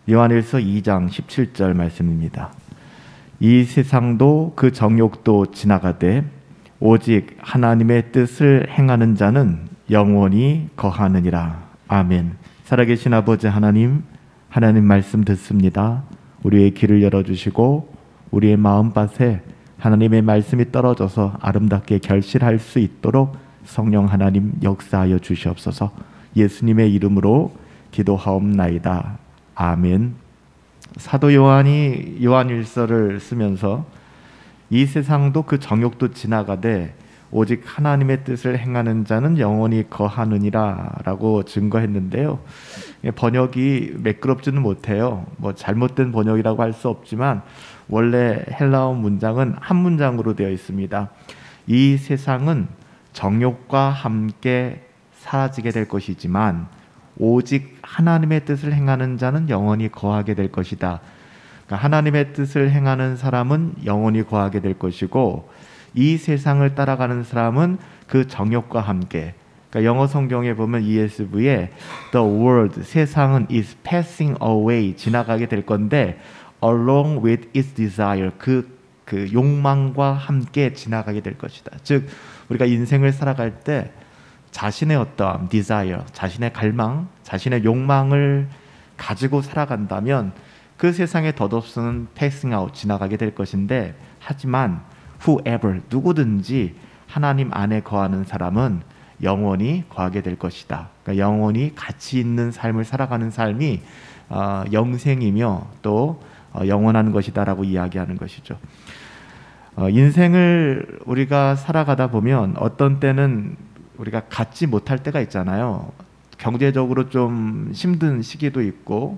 요한일서 2장 17절 말씀입니다. 이 세상도 그 정욕도 지나가되 오직 하나님의 뜻을 행하는 자는 영원히 거하느니라. 아멘. 살아계신 아버지 하나님, 하나님 말씀 듣습니다. 우리의 귀를 열어주시고 우리의 마음밭에 하나님의 말씀이 떨어져서 아름답게 결실할 수 있도록 성령 하나님 역사하여 주시옵소서. 예수님의 이름으로 기도하옵나이다. 아멘. 사도 요한이 요한일서를 쓰면서 이 세상도 그 정욕도 지나가되 오직 하나님의 뜻을 행하는 자는 영원히 거하느니라 라고 증거했는데요. 번역이 매끄럽지는 못해요. 잘못된 번역이라고 할 수 없지만 원래 헬라어 문장은 한 문장으로 되어 있습니다. 이 세상은 정욕과 함께 사라지게 될 것이지만 오직 하나님의 뜻을 행하는 자는 영원히 거하게 될 것이다. 그러니까 하나님의 뜻을 행하는 사람은 영원히 거하게 될 것이고 이 세상을 따라가는 사람은 그 정욕과 함께, 그러니까 영어 성경에 보면 ESV에 The world, 세상은 is passing away, 지나가게 될 건데 along with its desire, 그 욕망과 함께 지나가게 될 것이다. 즉 우리가 인생을 살아갈 때 자신의 어떤 desire, 자신의 갈망, 자신의 욕망을 가지고 살아간다면 그 세상에 덧없이는 passing out, 지나가게 될 것인데, 하지만 whoever, 누구든지 하나님 안에 거하는 사람은 영원히 거하게 될 것이다. 그러니까 영원히 가치 있는 삶을 살아가는 삶이 영생이며 또 영원한 것이다라고 이야기하는 것이죠. 인생을 우리가 살아가다 보면 어떤 때는 우리가 갖지 못할 때가 있잖아요. 경제적으로 좀 힘든 시기도 있고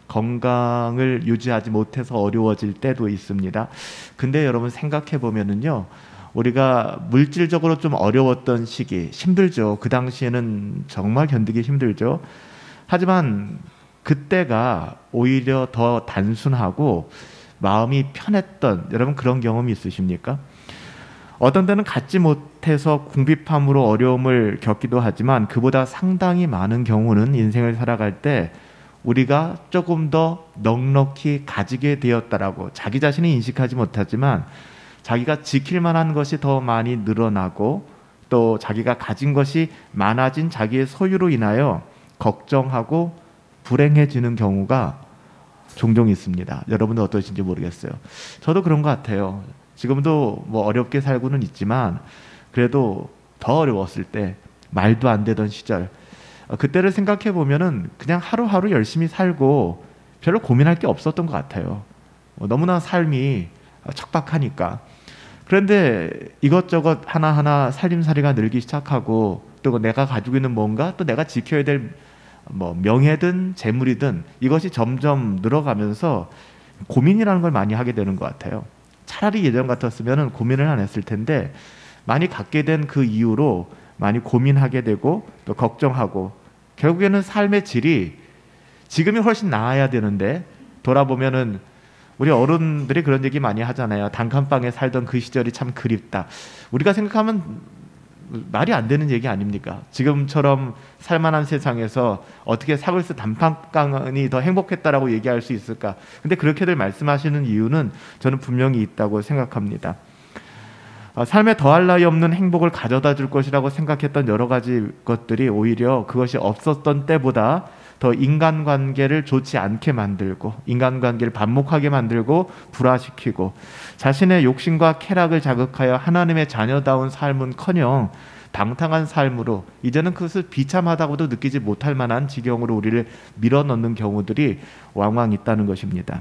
건강을 유지하지 못해서 어려워질 때도 있습니다. 근데 여러분 생각해 보면은요, 우리가 물질적으로 좀 어려웠던 시기, 힘들죠. 그 당시에는 정말 견디기 힘들죠. 하지만 그때가 오히려 더 단순하고 마음이 편했던, 여러분 그런 경험이 있으십니까? 어떤 때는 갖지 못해서 궁핍함으로 어려움을 겪기도 하지만 그보다 상당히 많은 경우는 인생을 살아갈 때 우리가 조금 더 넉넉히 가지게 되었다라고 자기 자신이 인식하지 못하지만 자기가 지킬 만한 것이 더 많이 늘어나고 또 자기가 가진 것이 많아진 자기의 소유로 인하여 걱정하고 불행해지는 경우가 종종 있습니다. 여러분도 어떠신지 모르겠어요. 저도 그런 것 같아요. 지금도 어렵게 살고는 있지만 그래도 더 어려웠을 때, 말도 안 되던 시절, 그때를 생각해 보면은 그냥 하루하루 열심히 살고 별로 고민할 게 없었던 것 같아요. 너무나 삶이 척박하니까. 그런데 이것저것 하나하나 살림살이가 늘기 시작하고 또 내가 가지고 있는 뭔가, 또 내가 지켜야 될 명예든 재물이든 이것이 점점 늘어가면서 고민이라는 걸 많이 하게 되는 것 같아요. 차라리 예전 같았으면 고민을 안 했을 텐데 많이 갖게 된 그 이후로 많이 고민하게 되고 또 걱정하고, 결국에는 삶의 질이 지금이 훨씬 나아야 되는데, 돌아보면은 우리 어른들이 그런 얘기 많이 하잖아요. 단칸방에 살던 그 시절이 참 그립다. 우리가 생각하면 말이 안 되는 얘기 아닙니까? 지금처럼 살만한 세상에서 어떻게 사글스 단칸방이 더 행복했다라고 얘기할 수 있을까? 근데 그렇게들 말씀하시는 이유는 저는 분명히 있다고 생각합니다. 삶에 더할 나위 없는 행복을 가져다 줄 것이라고 생각했던 여러 가지 것들이 오히려 그것이 없었던 때보다 더 인간관계를 좋지 않게 만들고, 인간관계를 반목하게 만들고 불화시키고, 자신의 욕심과 쾌락을 자극하여 하나님의 자녀다운 삶은커녕 방탕한 삶으로, 이제는 그것을 비참하다고도 느끼지 못할 만한 지경으로 우리를 밀어넣는 경우들이 왕왕 있다는 것입니다.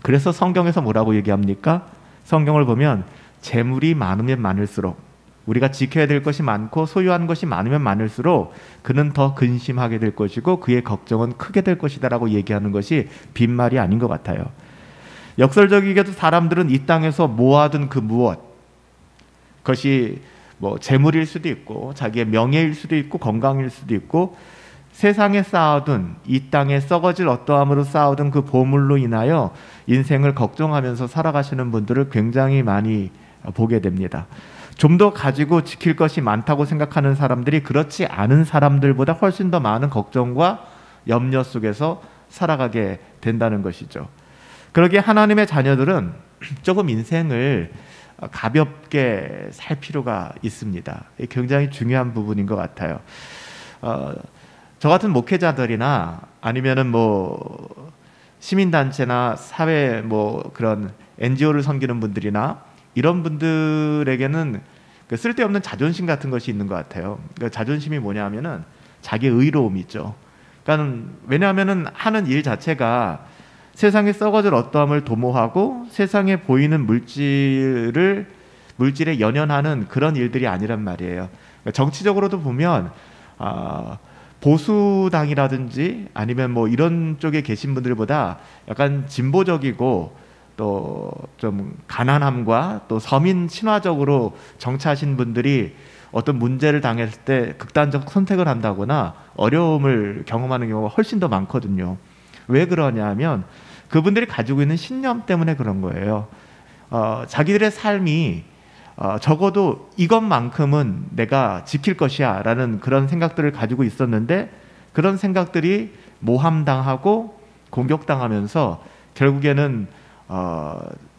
그래서 성경에서 뭐라고 얘기합니까? 성경을 보면 재물이 많으면 많을수록, 우리가 지켜야 될 것이 많고 소유하는 것이 많으면 많을수록 그는 더 근심하게 될 것이고 그의 걱정은 크게 될 것이다 라고 얘기하는 것이 빈말이 아닌 것 같아요. 역설적이게도 사람들은 이 땅에서 모아둔 그 무엇, 그것이 재물일 수도 있고 자기의 명예일 수도 있고 건강일 수도 있고 세상에 쌓아둔, 이 땅에 썩어질 어떠함으로 쌓아둔 그 보물로 인하여 인생을 걱정하면서 살아가시는 분들을 굉장히 많이 보게 됩니다. 좀 더 가지고 지킬 것이 많다고 생각하는 사람들이 그렇지 않은 사람들보다 훨씬 더 많은 걱정과 염려 속에서 살아가게 된다는 것이죠. 그러기에 하나님의 자녀들은 조금 인생을 가볍게 살 필요가 있습니다. 이게 굉장히 중요한 부분인 것 같아요. 저 같은 목회자들이나 아니면은 뭐 시민단체나 사회 뭐 그런 NGO를 섬기는 분들이나 이런 분들에게는 그 쓸데없는 자존심 같은 것이 있는 것 같아요. 그 자존심이 뭐냐면은 자기 의로움이죠. 그러니까 왜냐하면은 하는 일 자체가 세상에 썩어질 어떠함을 도모하고 세상에 보이는 물질에 연연하는 그런 일들이 아니란 말이에요. 그러니까 정치적으로도 보면 보수당이라든지 아니면 뭐 이런 쪽에 계신 분들보다 약간 진보적이고 또 좀 가난함과 또 서민 친화적으로 정치하신 분들이 어떤 문제를 당했을 때 극단적 선택을 한다거나 어려움을 경험하는 경우가 훨씬 더 많거든요. 왜 그러냐면 그분들이 가지고 있는 신념 때문에 그런 거예요. 자기들의 삶이 적어도 이것만큼은 내가 지킬 것이야 라는 그런 생각들을 가지고 있었는데 그런 생각들이 모함당하고 공격당하면서 결국에는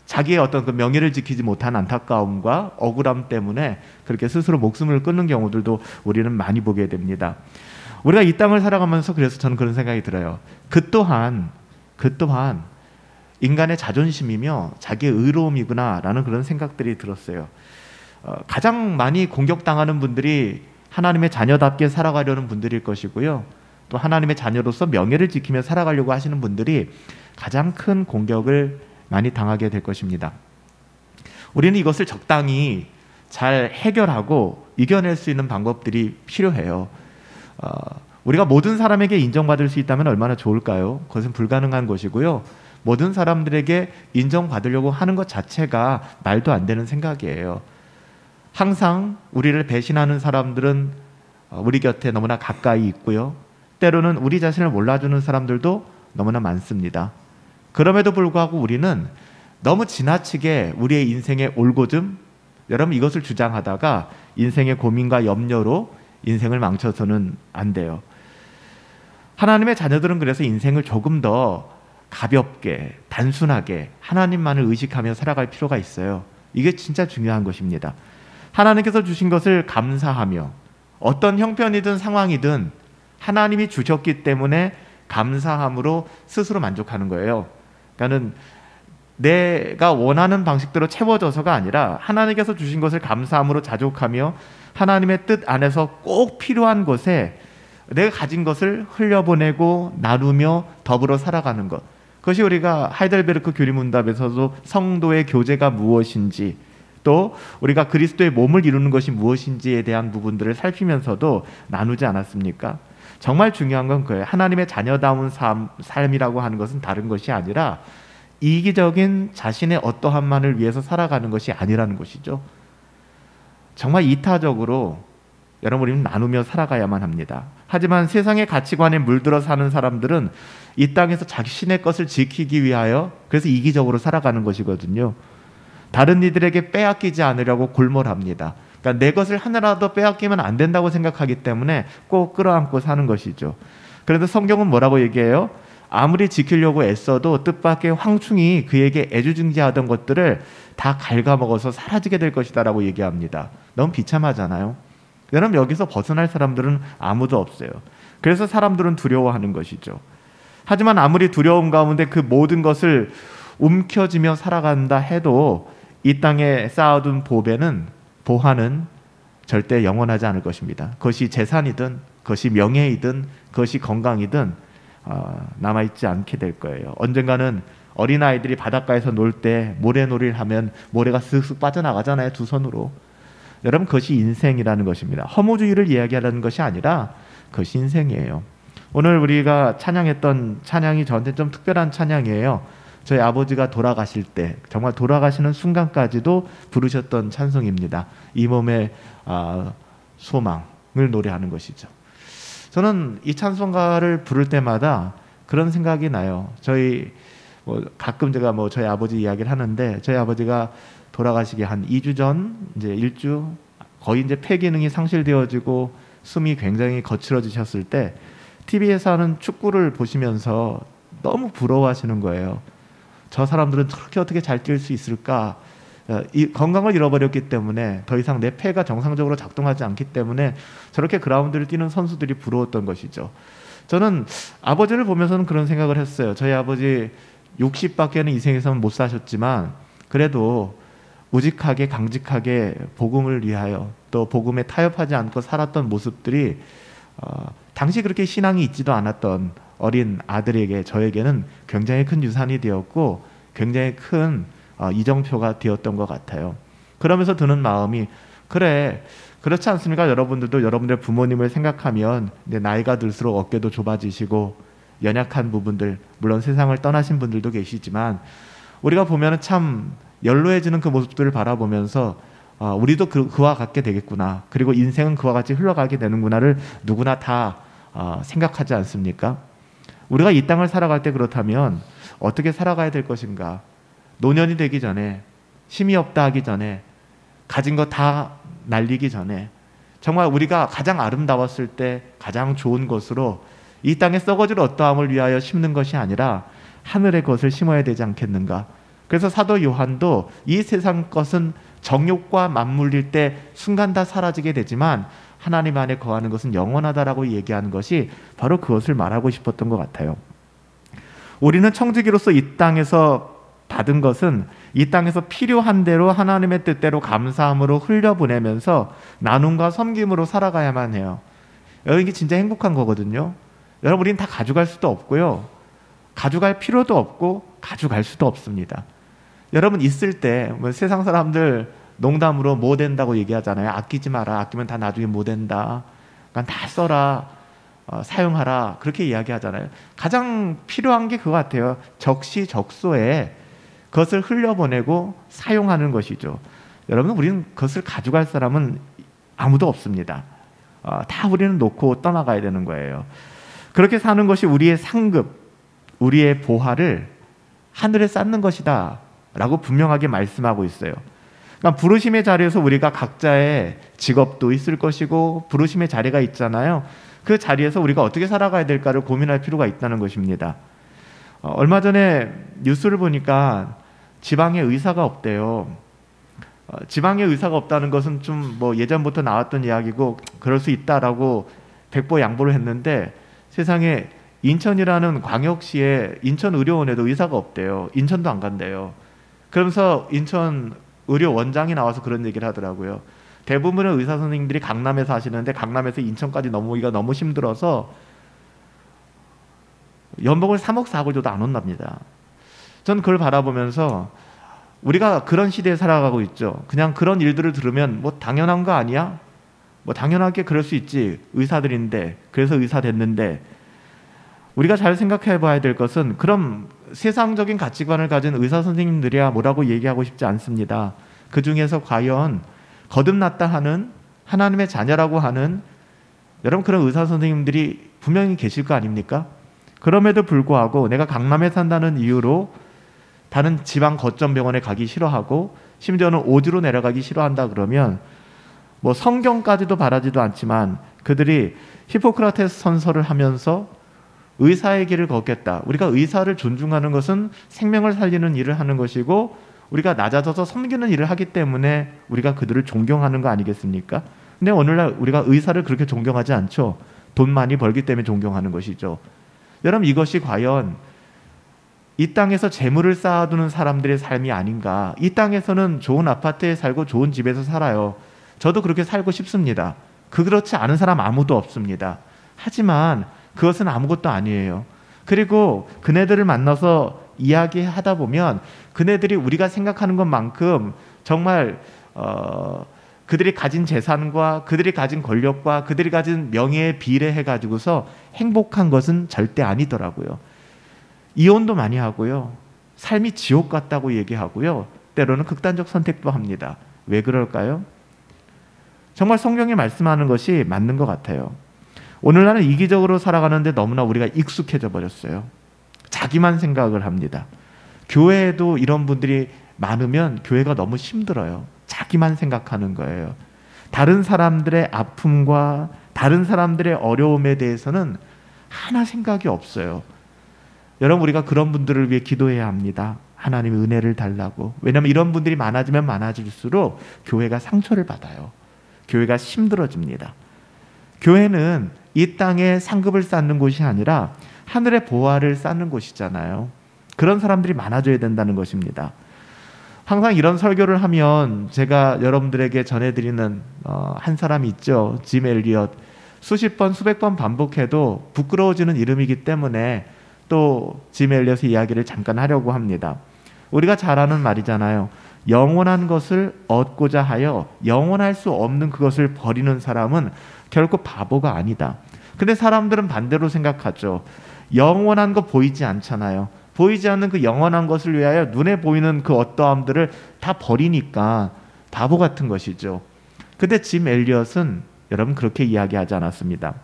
자기의 어떤 그 명예를 지키지 못한 안타까움과 억울함 때문에 그렇게 스스로 목숨을 끊는 경우들도 우리는 많이 보게 됩니다. 우리가 이 땅을 살아가면서 그래서 저는 그런 생각이 들어요. 그 또한 인간의 자존심이며 자기의 의로움이구나 라는 그런 생각들이 들었어요. 가장 많이 공격당하는 분들이 하나님의 자녀답게 살아가려는 분들일 것이고요. 또 하나님의 자녀로서 명예를 지키며 살아가려고 하시는 분들이 가장 큰 공격을 많이 당하게 될 것입니다. 우리는 이것을 적당히 잘 해결하고 이겨낼 수 있는 방법들이 필요해요. 우리가 모든 사람에게 인정받을 수 있다면 얼마나 좋을까요? 그것은 불가능한 것이고요. 모든 사람들에게 인정받으려고 하는 것 자체가 말도 안 되는 생각이에요. 항상 우리를 배신하는 사람들은 우리 곁에 너무나 가까이 있고요. 때로는 우리 자신을 몰라주는 사람들도 너무나 많습니다. 그럼에도 불구하고 우리는 너무 지나치게 우리의 인생의 올고즘, 여러분 이것을 주장하다가 인생의 고민과 염려로 인생을 망쳐서는 안 돼요. 하나님의 자녀들은 그래서 인생을 조금 더 가볍게, 단순하게 하나님만을 의식하며 살아갈 필요가 있어요. 이게 진짜 중요한 것입니다. 하나님께서 주신 것을 감사하며 어떤 형편이든 상황이든 하나님이 주셨기 때문에 감사함으로 스스로 만족하는 거예요. 그러니까는 내가 원하는 방식대로 채워져서가 아니라 하나님께서 주신 것을 감사함으로 자족하며 하나님의 뜻 안에서 꼭 필요한 것에 내가 가진 것을 흘려보내고 나누며 더불어 살아가는 것. 그것이 우리가 하이델베르크 교리문답에서도 성도의 교제가 무엇인지 또 우리가 그리스도의 몸을 이루는 것이 무엇인지에 대한 부분들을 살피면서도 나누지 않았습니까? 정말 중요한 건 그예요. 하나님의 자녀다운 삶이라고 하는 것은 다른 것이 아니라 이기적인 자신의 어떠함만을 위해서 살아가는 것이 아니라는 것이죠. 정말 이타적으로 여러분 우리는 나누며 살아가야만 합니다. 하지만 세상의 가치관에 물들어 사는 사람들은 이 땅에서 자신의 것을 지키기 위하여 그래서 이기적으로 살아가는 것이거든요. 다른 이들에게 빼앗기지 않으려고 골몰합니다. 그러니까 내 것을 하나라도 빼앗기면 안 된다고 생각하기 때문에 꼭 끌어안고 사는 것이죠. 그런데 성경은 뭐라고 얘기해요? 아무리 지키려고 애써도 뜻밖의 황충이 그에게 애주증지하던 것들을 다 갉아먹어서 사라지게 될 것이다 라고 얘기합니다. 너무 비참하잖아요. 여러분 여기서 벗어날 사람들은 아무도 없어요. 그래서 사람들은 두려워하는 것이죠. 하지만 아무리 두려움 가운데 그 모든 것을 움켜쥐며 살아간다 해도 이 땅에 쌓아둔 보화는 절대 영원하지 않을 것입니다. 그것이 재산이든 그것이 명예이든 그것이 건강이든 남아있지 않게 될 거예요. 언젠가는 어린아이들이 바닷가에서 놀 때 모래놀이를 하면 모래가 쓱쓱 빠져나가잖아요. 두 손으로. 여러분 그것이 인생이라는 것입니다. 허무주의를 이야기하는 것이 아니라 그것이 인생이에요. 오늘 우리가 찬양했던 찬양이 저한테 좀 특별한 찬양이에요. 저희 아버지가 돌아가실 때 정말 돌아가시는 순간까지도 부르셨던 찬송입니다. 이 몸의 소망을 노래하는 것이죠. 저는 이 찬송가를 부를 때마다 그런 생각이 나요. 저희 가끔 제가 저희 아버지 이야기를 하는데 저희 아버지가 돌아가시기 한 2주 전 이제 1주 거의 이제 폐 기능이 상실되어지고 숨이 굉장히 거칠어지셨을 때 TV에서 하는 축구를 보시면서 너무 부러워하시는 거예요. 저 사람들은 저렇게 어떻게 잘 뛸 수 있을까? 이 건강을 잃어버렸기 때문에 더 이상 내 폐가 정상적으로 작동하지 않기 때문에 저렇게 그라운드를 뛰는 선수들이 부러웠던 것이죠. 저는 아버지를 보면서는 그런 생각을 했어요. 저희 아버지 60밖에는 이 생에서는 못 사셨지만 그래도 우직하게 강직하게 복음을 위하여 또 복음에 타협하지 않고 살았던 모습들이 당시 그렇게 신앙이 있지도 않았던 어린 아들에게 저에게는 굉장히 큰 유산이 되었고 굉장히 큰 이정표가 되었던 것 같아요. 그러면서 드는 마음이 그래 그렇지 않습니까? 여러분들도 여러분들의 부모님을 생각하면 이제 나이가 들수록 어깨도 좁아지시고 연약한 부분들 물론 세상을 떠나신 분들도 계시지만 우리가 보면은 참 연로해지는 그 모습들을 바라보면서 우리도 그와 같게 되겠구나. 그리고 인생은 그와 같이 흘러가게 되는구나를 누구나 다 생각하지 않습니까? 우리가 이 땅을 살아갈 때 그렇다면 어떻게 살아가야 될 것인가? 노년이 되기 전에 힘이 없다 하기 전에 가진 거 다 날리기 전에 정말 우리가 가장 아름다웠을 때 가장 좋은 것으로 이 땅에 썩어질 어떠함을 위하여 심는 것이 아니라 하늘의 것을 심어야 되지 않겠는가? 그래서 사도 요한도 이 세상 것은 정욕과 맞물릴 때 순간 다 사라지게 되지만 하나님 안에 거하는 것은 영원하다라고 얘기하는 것이 바로 그것을 말하고 싶었던 것 같아요. 우리는 청지기로서 이 땅에서 받은 것은 이 땅에서 필요한 대로 하나님의 뜻대로 감사함으로 흘려보내면서 나눔과 섬김으로 살아가야만 해요. 여러분 이게 진짜 행복한 거거든요. 여러분 우리는 다 가져갈 수도 없고요. 가져갈 필요도 없고 가져갈 수도 없습니다. 여러분 있을 때 뭐 세상 사람들 농담으로 뭐 된다고 얘기하잖아요. 아끼지 마라. 아끼면 다 나중에 뭐 된다. 그러니까 다 써라. 사용하라. 그렇게 이야기하잖아요. 가장 필요한 게 그거 같아요. 적시적소에 그것을 흘려보내고 사용하는 것이죠. 여러분 우리는 그것을 가져갈 사람은 아무도 없습니다. 다 우리는 놓고 떠나가야 되는 거예요. 그렇게 사는 것이 우리의 상급, 우리의 보화를 하늘에 쌓는 것이다 라고 분명하게 말씀하고 있어요. 그러니까 부르심의 자리에서 우리가 각자의 직업도 있을 것이고 부르심의 자리가 있잖아요. 그 자리에서 우리가 어떻게 살아가야 될까를 고민할 필요가 있다는 것입니다. 얼마 전에 뉴스를 보니까 지방에 의사가 없대요. 지방에 의사가 없다는 것은 좀 뭐 예전부터 나왔던 이야기고 그럴 수 있다라고 백보양보를 했는데 세상에 인천이라는 광역시에 인천의료원에도 의사가 없대요. 인천도 안 간대요. 그러면서 인천 의료원장이 나와서 그런 얘기를 하더라고요. 대부분의 의사 선생님들이 강남에서 하시는데 강남에서 인천까지 넘어오기가 너무 힘들어서 연봉을 3억 4억을 줘도 안 온답니다. 전 그걸 바라보면서 우리가 그런 시대에 살아가고 있죠. 그냥 그런 일들을 들으면 뭐 당연한 거 아니야? 뭐 당연하게 그럴 수 있지. 의사들인데 그래서 의사 됐는데 우리가 잘 생각해 봐야 될 것은 그럼 세상적인 가치관을 가진 의사 선생님들이야 뭐라고 얘기하고 싶지 않습니다. 그 중에서 과연 거듭났다 하는 하나님의 자녀라고 하는 여러분 그런 의사 선생님들이 분명히 계실 거 아닙니까? 그럼에도 불구하고 내가 강남에 산다는 이유로 다른 지방 거점 병원에 가기 싫어하고 심지어는 오지로 내려가기 싫어한다 그러면 뭐 성경까지도 바라지도 않지만 그들이 히포크라테스 선서를 하면서 의사의 길을 걷겠다. 우리가 의사를 존중하는 것은 생명을 살리는 일을 하는 것이고 우리가 낮아져서 섬기는 일을 하기 때문에 우리가 그들을 존경하는 거 아니겠습니까? 근데 오늘날 우리가 의사를 그렇게 존경하지 않죠. 돈 많이 벌기 때문에 존경하는 것이죠. 여러분 이것이 과연 이 땅에서 재물을 쌓아두는 사람들의 삶이 아닌가. 이 땅에서는 좋은 아파트에 살고 좋은 집에서 살아요. 저도 그렇게 살고 싶습니다. 그렇지 않은 사람 아무도 없습니다. 하지만 그것은 아무것도 아니에요. 그리고 그네들을 만나서 이야기하다 보면 그네들이 우리가 생각하는 것만큼 정말 그들이 가진 재산과 그들이 가진 권력과 그들이 가진 명예에 비례해 가지고서 행복한 것은 절대 아니더라고요. 이혼도 많이 하고요. 삶이 지옥 같다고 얘기하고요. 때로는 극단적 선택도 합니다. 왜 그럴까요? 정말 성경이 말씀하는 것이 맞는 것 같아요. 오늘날은 이기적으로 살아가는데 너무나 우리가 익숙해져 버렸어요. 자기만 생각을 합니다. 교회에도 이런 분들이 많으면 교회가 너무 힘들어요. 자기만 생각하는 거예요. 다른 사람들의 아픔과 다른 사람들의 어려움에 대해서는 하나 생각이 없어요. 여러분, 우리가 그런 분들을 위해 기도해야 합니다. 하나님의 은혜를 달라고. 왜냐하면 이런 분들이 많아지면 많아질수록 교회가 상처를 받아요. 교회가 힘들어집니다. 교회는 이 땅에 상급을 쌓는 곳이 아니라 하늘의 보화를 쌓는 곳이잖아요. 그런 사람들이 많아져야 된다는 것입니다. 항상 이런 설교를 하면 제가 여러분들에게 전해드리는 한 사람이 있죠. 짐 엘리엇. 수십 번, 수백 번 반복해도 부끄러워지는 이름이기 때문에 또 짐 엘리엇의 이야기를 잠깐 하려고 합니다. 우리가 잘 아는 말이잖아요. 영원한 것을 얻고자 하여 영원할 수 없는 그것을 버리는 사람은 결코 바보가 아니다. 근데 사람들은 반대로 생각하죠. 영원한 거 보이지 않잖아요. 보이지 않는 그 영원한 것을 위하여 눈에 보이는 그 어떠함들을 다 버리니까 바보 같은 것이죠. 근데 짐 엘리엇은 여러분 그렇게 이야기하지 않았습니다.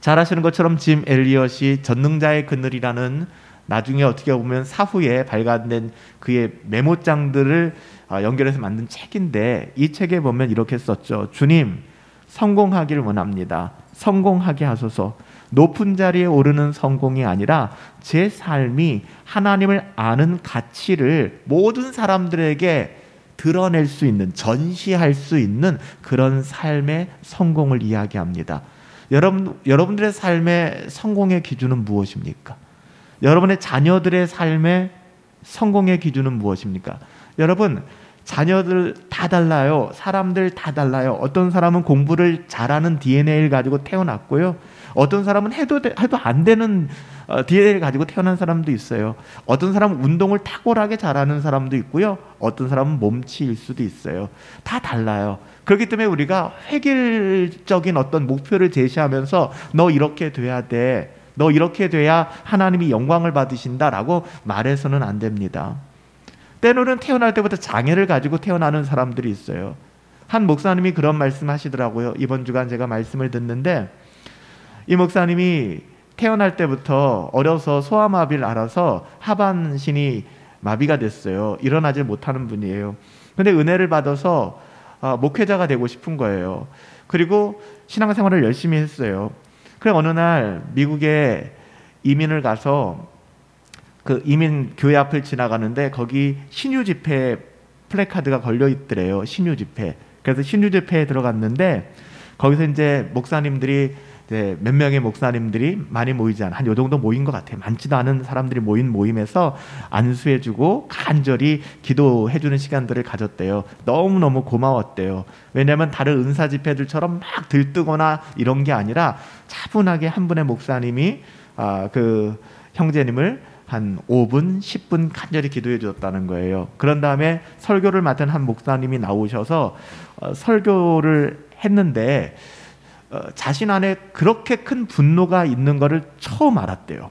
잘 아시는 것처럼 짐 엘리엇이 전능자의 그늘이라는 나중에 어떻게 보면 사후에 발간된 그의 메모장들을 연결해서 만든 책인데, 이 책에 보면 이렇게 썼죠. 주님, 성공하길 원합니다. 성공하게 하소서. 높은 자리에 오르는 성공이 아니라 제 삶이 하나님을 아는 가치를 모든 사람들에게 드러낼 수 있는, 전시할 수 있는 그런 삶의 성공을 이야기합니다. 여러분들의 삶의 성공의 기준은 무엇입니까? 여러분의 자녀들의 삶의 성공의 기준은 무엇입니까? 여러분, 자녀들 다 달라요. 사람들 다 달라요. 어떤 사람은 공부를 잘하는 DNA를 가지고 태어났고요. 어떤 사람은 해도 안 되는 DNA를 가지고 태어난 사람도 있어요. 어떤 사람은 운동을 탁월하게 잘하는 사람도 있고요. 어떤 사람은 몸치일 수도 있어요. 다 달라요. 그렇기 때문에 우리가 획일적인 어떤 목표를 제시하면서 너 이렇게 돼야 돼. 너 이렇게 돼야 하나님이 영광을 받으신다라고 말해서는 안 됩니다. 때로는 태어날 때부터 장애를 가지고 태어나는 사람들이 있어요. 한 목사님이 그런 말씀 하시더라고요. 이번 주간 제가 말씀을 듣는데, 이 목사님이 태어날 때부터 어려서 소아마비를 앓아서 하반신이 마비가 됐어요. 일어나지 못하는 분이에요. 근데 은혜를 받아서 목회자가 되고 싶은 거예요. 그리고 신앙생활을 열심히 했어요. 그래 어느 날 미국에 이민을 가서 그 이민 교회 앞을 지나가는데 거기 신유 집회 플래카드가 걸려 있더래요. 신유 집회. 그래서 신유 집회에 들어갔는데 거기서 이제 목사님들이 몇 명의 목사님들이 많이 모이지 않아, 한 요 정도 모인 것 같아요. 많지도 않은 사람들이 모인 모임에서 안수해주고 간절히 기도해주는 시간들을 가졌대요. 너무너무 고마웠대요. 왜냐하면 다른 은사 집회들처럼 막 들뜨거나 이런 게 아니라 차분하게 한 분의 목사님이 그 형제님을 한 5분, 10분 간절히 기도해 주었다는 거예요. 그런 다음에 설교를 맡은 한 목사님이 나오셔서 설교를 했는데 자신 안에 그렇게 큰 분노가 있는 것을 처음 알았대요.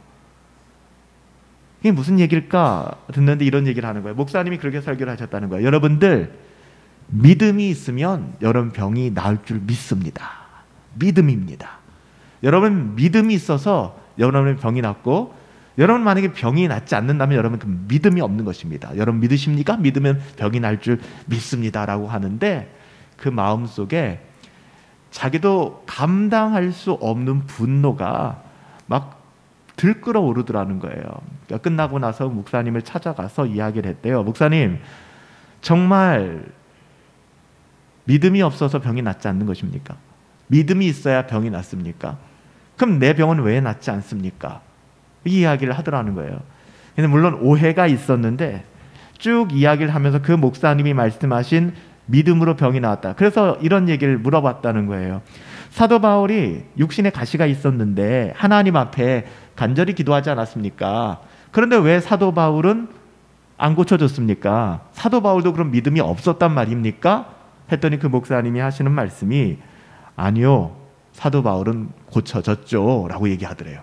이게 무슨 얘기일까 듣는데 이런 얘기를 하는 거예요. 목사님이 그렇게 설교를 하셨다는 거예요. 여러분들, 믿음이 있으면 여러분 병이 나을 줄 믿습니다. 믿음입니다. 여러분 믿음이 있어서 여러분의 병이 낫고, 여러분 만약에 병이 낫지 않는다면 여러분 그 믿음이 없는 것입니다. 여러분 믿으십니까? 믿으면 병이 날 줄 믿습니다라고 하는데, 그 마음속에 자기도 감당할 수 없는 분노가 막 들끓어 오르더라는 거예요. 그러니까 끝나고 나서 목사님을 찾아가서 이야기를 했대요. 목사님, 정말 믿음이 없어서 병이 낫지 않는 것입니까? 믿음이 있어야 병이 낫습니까? 그럼 내 병은 왜 낫지 않습니까? 이 이야기를 하더라는 거예요. 근데 물론 오해가 있었는데 쭉 이야기를 하면서 그 목사님이 말씀하신 믿음으로 병이 나았다. 그래서 이런 얘기를 물어봤다는 거예요. 사도 바울이 육신에 가시가 있었는데 하나님 앞에 간절히 기도하지 않았습니까? 그런데 왜 사도 바울은 안 고쳐졌습니까? 사도 바울도 그럼 믿음이 없었단 말입니까? 했더니 그 목사님이 하시는 말씀이 아니요, 사도 바울은 고쳐졌죠 라고 얘기하더래요.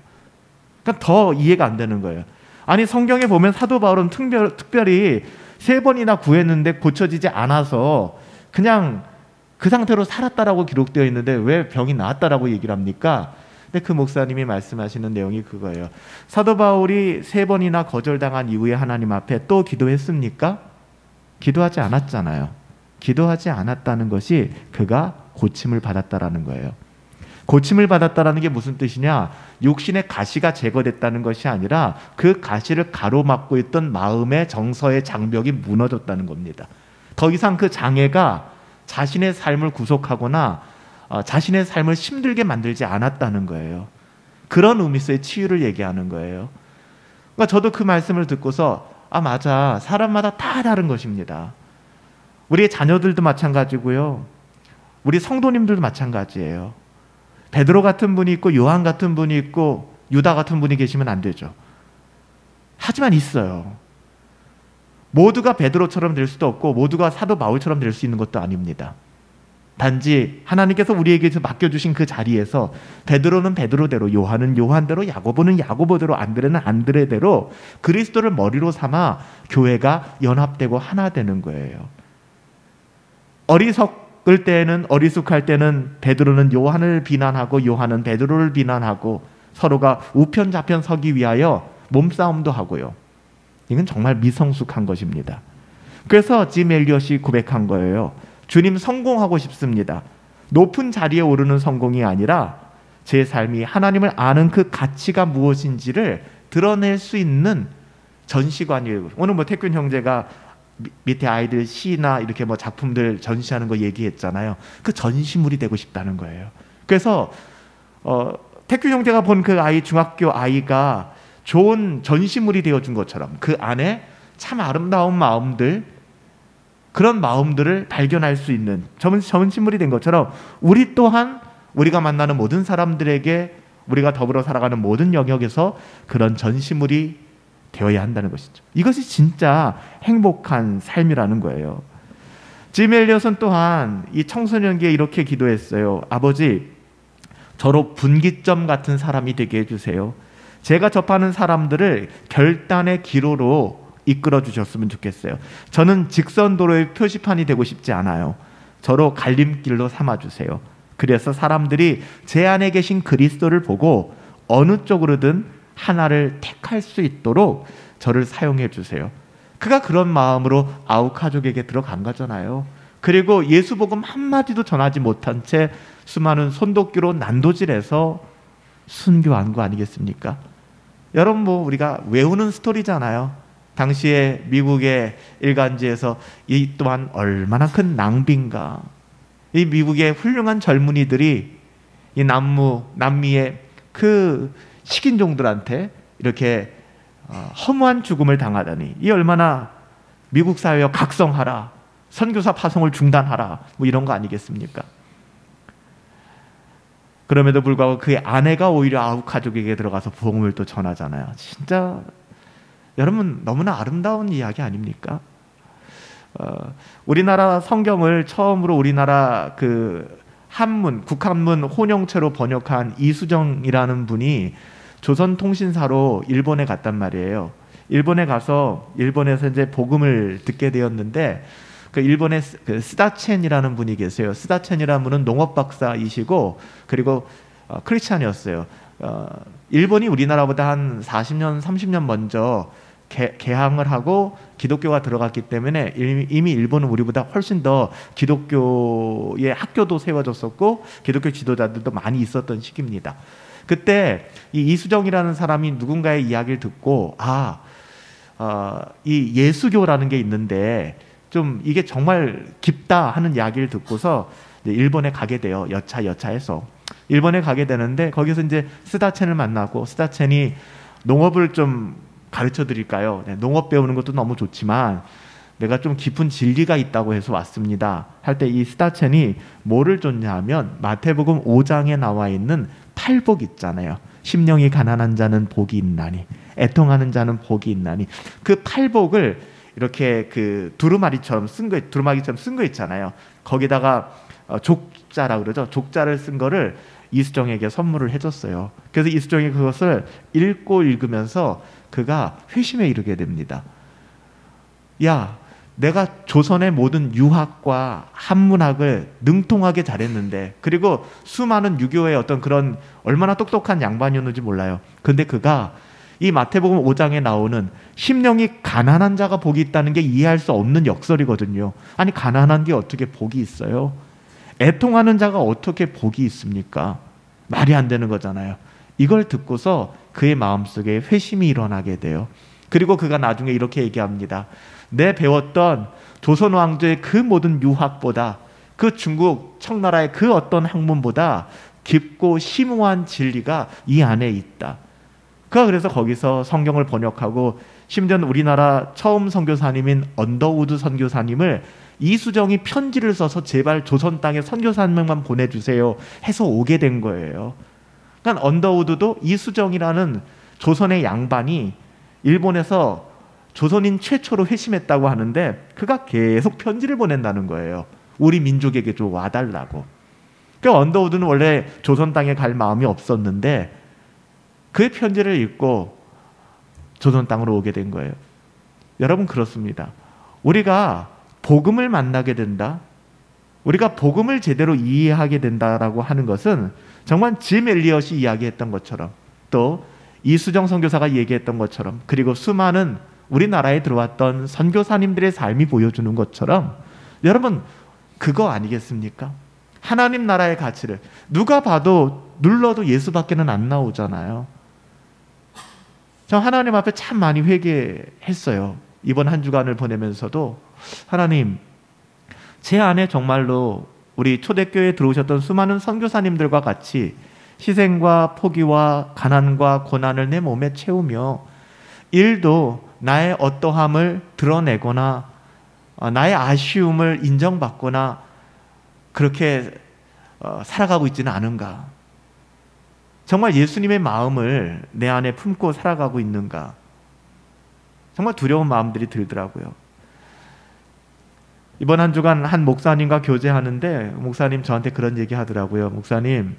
그러니까 더 이해가 안 되는 거예요. 아니, 성경에 보면 사도 바울은 특별히 3번이나 구했는데 고쳐지지 않아서 그냥 그 상태로 살았다라고 기록되어 있는데 왜 병이 나았다라고 얘기를 합니까? 근데 그 목사님이 말씀하시는 내용이 그거예요. 사도 바울이 3번이나 거절당한 이후에 하나님 앞에 또 기도했습니까? 기도하지 않았잖아요. 기도하지 않았다는 것이 그가 고침을 받았다라는 거예요. 고침을 받았다라는 게 무슨 뜻이냐? 육신의 가시가 제거됐다는 것이 아니라 그 가시를 가로막고 있던 마음의 정서의 장벽이 무너졌다는 겁니다. 더 이상 그 장애가 자신의 삶을 구속하거나 자신의 삶을 힘들게 만들지 않았다는 거예요. 그런 의미에서의 치유를 얘기하는 거예요. 그러니까 저도 그 말씀을 듣고서 맞아, 사람마다 다 다른 것입니다. 우리의 자녀들도 마찬가지고요, 우리 성도님들도 마찬가지예요. 베드로 같은 분이 있고 요한 같은 분이 있고 유다 같은 분이 계시면 안 되죠. 하지만 있어요. 모두가 베드로처럼 될 수도 없고 모두가 사도 바울처럼 될 수 있는 것도 아닙니다. 단지 하나님께서 우리에게 맡겨주신 그 자리에서 베드로는 베드로대로, 요한은 요한대로, 야고보는 야고보대로, 안드레는 안드레대로 그리스도를 머리로 삼아 교회가 연합되고 하나 되는 거예요. 어리석을 때에는, 어리숙할 때는 베드로는 요한을 비난하고 요한은 베드로를 비난하고 서로가 우편 좌편 서기 위하여 몸싸움도 하고요. 이건 정말 미성숙한 것입니다. 그래서 짐 엘리엇이 고백한 거예요. 주님, 성공하고 싶습니다. 높은 자리에 오르는 성공이 아니라 제 삶이 하나님을 아는 그 가치가 무엇인지를 드러낼 수 있는 전시관이에요. 오늘 태균 형제가 밑에 아이들 시나 이렇게 작품들 전시하는 거 얘기했잖아요. 그 전시물이 되고 싶다는 거예요. 그래서 태균 형제가 본 그 아이, 중학교 아이가 좋은 전시물이 되어준 것처럼 그 안에 참 아름다운 마음들, 그런 마음들을 발견할 수 있는 전시물이 된 것처럼 우리 또한 우리가 만나는 모든 사람들에게, 우리가 더불어 살아가는 모든 영역에서 그런 전시물이 되어야 한다는 것이죠. 이것이 진짜 행복한 삶이라는 거예요. 짐 엘리엇은 또한 이 청소년기에 이렇게 기도했어요. 아버지, 저로 분기점 같은 사람이 되게 해주세요. 제가 접하는 사람들을 결단의 기로로 이끌어 주셨으면 좋겠어요. 저는 직선도로의 표시판이 되고 싶지 않아요. 저로 갈림길로 삼아주세요. 그래서 사람들이 제 안에 계신 그리스도를 보고 어느 쪽으로든 하나를 택할 수 있도록 저를 사용해 주세요. 그가 그런 마음으로 아우카족에게 들어간 거잖아요. 그리고 예수 복음 한마디도 전하지 못한 채 수많은 손도끼로 난도질해서 순교한 거 아니겠습니까? 여러분, 우리가 외우는 스토리잖아요. 당시에 미국의 일간지에서 이 또한 얼마나 큰 낭비인가. 이 미국의 훌륭한 젊은이들이 이 남미의 그 식인종들한테 이렇게 허무한 죽음을 당하다니, 이 얼마나 미국 사회와 각성하라, 선교사 파송을 중단하라, 이런 거 아니겠습니까? 그럼에도 불구하고 그의 아내가 오히려 아우카족에게 들어가서 복음을 또 전하잖아요. 진짜 여러분, 너무나 아름다운 이야기 아닙니까? 우리나라 성경을 처음으로 우리나라 그 한문, 국한문 혼용체로 번역한 이수정이라는 분이 조선통신사로 일본에 갔단 말이에요. 일본에 가서 일본에서 이제 복음을 듣게 되었는데, 그 일본의 그 스다첸이라는 분이 계세요. 스다첸이라는 분은 농업 박사이시고 그리고 크리스찬이었어요. 일본이 우리나라보다 한 40년, 30년 먼저 개항을 하고 기독교가 들어갔기 때문에 이미 일본은 우리보다 훨씬 더 기독교의 학교도 세워졌었고 기독교 지도자들도 많이 있었던 시기입니다. 그때 이 이수정이라는 사람이 누군가의 이야기를 듣고 이 예수교라는 게 있는데 좀 이게 정말 깊다 하는 이야기를 듣고서 일본에 가게 돼요. 여차해서 일본에 가게 되는데, 거기서 이제 스다첸을 만나고, 스다첸이 농업을 좀 가르쳐 드릴까요? 농업 배우는 것도 너무 좋지만 내가 좀 깊은 진리가 있다고 해서 왔습니다 할 때 이 스다첸이 뭐를 줬냐 하면 마태복음 5장에 나와 있는 팔복 있잖아요. 심령이 가난한 자는 복이 있나니, 애통하는 자는 복이 있나니, 그 팔복을 이렇게 그 두루마기처럼 쓴 거 있잖아요. 거기다가 족자라 그러죠. 족자를 쓴 거를 이수정에게 선물을 해줬어요. 그래서 이수정이 그것을 읽으면서 그가 회심에 이르게 됩니다. 야, 내가 조선의 모든 유학과 한문학을 능통하게 잘했는데, 그리고 수많은 유교의 어떤 그런 얼마나 똑똑한 양반이었는지 몰라요. 근데 그가 이 마태복음 5장에 나오는 심령이 가난한 자가 복이 있다는 게 이해할 수 없는 역설이거든요. 아니, 가난한 게 어떻게 복이 있어요? 애통하는 자가 어떻게 복이 있습니까? 말이 안 되는 거잖아요. 이걸 듣고서 그의 마음속에 회심이 일어나게 돼요. 그리고 그가 나중에 이렇게 얘기합니다. 내 배웠던 조선 왕조의 그 모든 유학보다, 그 중국 청나라의 그 어떤 학문보다 깊고 심오한 진리가 이 안에 있다. 그가 그래서 거기서 성경을 번역하고, 심지어는 우리나라 처음 선교사님인 언더우드 선교사님을 이수정이 편지를 써서 제발 조선 땅에 선교사 한 명만 보내주세요 해서 오게 된 거예요. 그러니까 언더우드도 이수정이라는 조선의 양반이 일본에서 조선인 최초로 회심했다고 하는데, 그가 계속 편지를 보낸다는 거예요. 우리 민족에게 좀 와달라고. 그러니까 언더우드는 원래 조선 땅에 갈 마음이 없었는데 그의 편지를 읽고 조선 땅으로 오게 된 거예요. 여러분, 그렇습니다. 우리가 복음을 만나게 된다, 우리가 복음을 제대로 이해하게 된다라고 하는 것은 정말 짐 엘리엇이 이야기했던 것처럼, 또 이수정 선교사가 얘기했던 것처럼, 그리고 수많은 우리나라에 들어왔던 선교사님들의 삶이 보여주는 것처럼, 여러분, 그거 아니겠습니까? 하나님 나라의 가치를 누가 봐도 눌러도 예수밖에는 안 나오잖아요. 저 하나님 앞에 참 많이 회개했어요. 이번 한 주간을 보내면서도, 하나님, 제 안에 정말로 우리 초대교회에 들어오셨던 수많은 선교사님들과 같이 희생과 포기와 가난과 고난을 내 몸에 채우며 일도 나의 어떠함을 드러내거나 나의 아쉬움을 인정받거나 그렇게 살아가고 있지는 않은가? 정말 예수님의 마음을 내 안에 품고 살아가고 있는가? 정말 두려운 마음들이 들더라고요. 이번 한 주간 한 목사님과 교제하는데 목사님 저한테 그런 얘기 하더라고요. 목사님,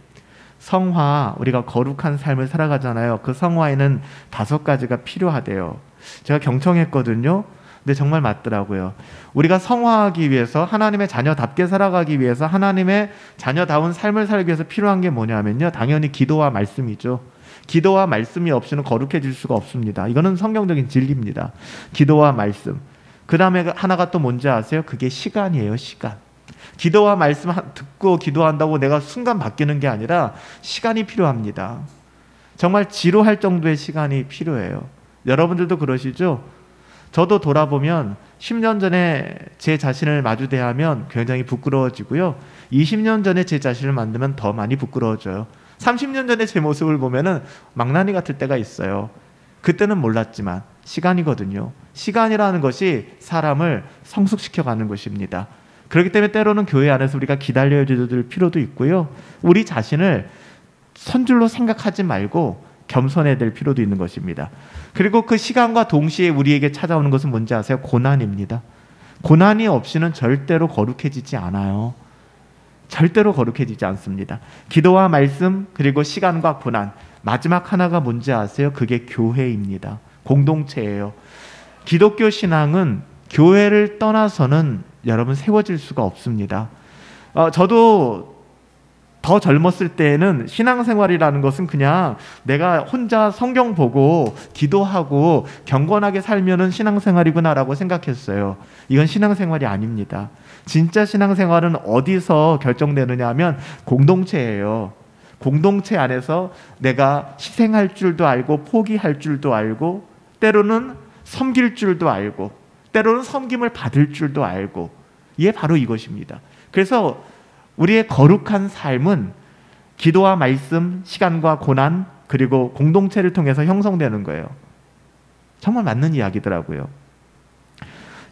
성화, 우리가 거룩한 삶을 살아가잖아요. 그 성화에는 5가지가 필요하대요. 제가 경청했거든요. 근데 정말 맞더라고요. 우리가 성화하기 위해서, 하나님의 자녀답게 살아가기 위해서, 하나님의 자녀다운 삶을 살기 위해서 필요한 게 뭐냐면요, 당연히 기도와 말씀이죠. 기도와 말씀이 없이는 거룩해질 수가 없습니다. 이거는 성경적인 진리입니다. 기도와 말씀. 그 다음에 하나가 또 뭔지 아세요? 그게 시간이에요. 시간. 기도와 말씀 듣고 기도한다고 내가 순간 바뀌는 게 아니라 시간이 필요합니다. 정말 지루할 정도의 시간이 필요해요. 여러분들도 그러시죠? 저도 돌아보면 10년 전에 제 자신을 마주 대하면 굉장히 부끄러워지고요. 20년 전에 제 자신을 만나면 더 많이 부끄러워져요. 30년 전에 제 모습을 보면은 망나니 같을 때가 있어요. 그때는 몰랐지만 시간이거든요. 시간이라는 것이 사람을 성숙시켜가는 것입니다. 그렇기 때문에 때로는 교회 안에서 우리가 기다려야 될 필요도 있고요. 우리 자신을 선줄로 생각하지 말고 겸손해야 될 필요도 있는 것입니다. 그리고 그 시간과 동시에 우리에게 찾아오는 것은 뭔지 아세요? 고난입니다. 고난이 없이는 절대로 거룩해지지 않아요. 절대로 거룩해지지 않습니다. 기도와 말씀, 그리고 시간과 고난, 마지막 하나가 뭔지 아세요? 그게 교회입니다. 공동체예요. 기독교 신앙은 교회를 떠나서는 여러분 세워질 수가 없습니다. 저도 더 젊었을 때에는 신앙생활이라는 것은 그냥 내가 혼자 성경 보고 기도하고 경건하게 살면은 신앙생활이구나라고 생각했어요. 이건 신앙생활이 아닙니다. 진짜 신앙생활은 어디서 결정되느냐 하면 공동체예요. 공동체 안에서 내가 희생할 줄도 알고 포기할 줄도 알고 때로는 섬길 줄도 알고 때로는 섬김을 받을 줄도 알고, 이게 바로 이것입니다. 그래서 우리의 거룩한 삶은 기도와 말씀, 시간과 고난, 그리고 공동체를 통해서 형성되는 거예요. 정말 맞는 이야기더라고요.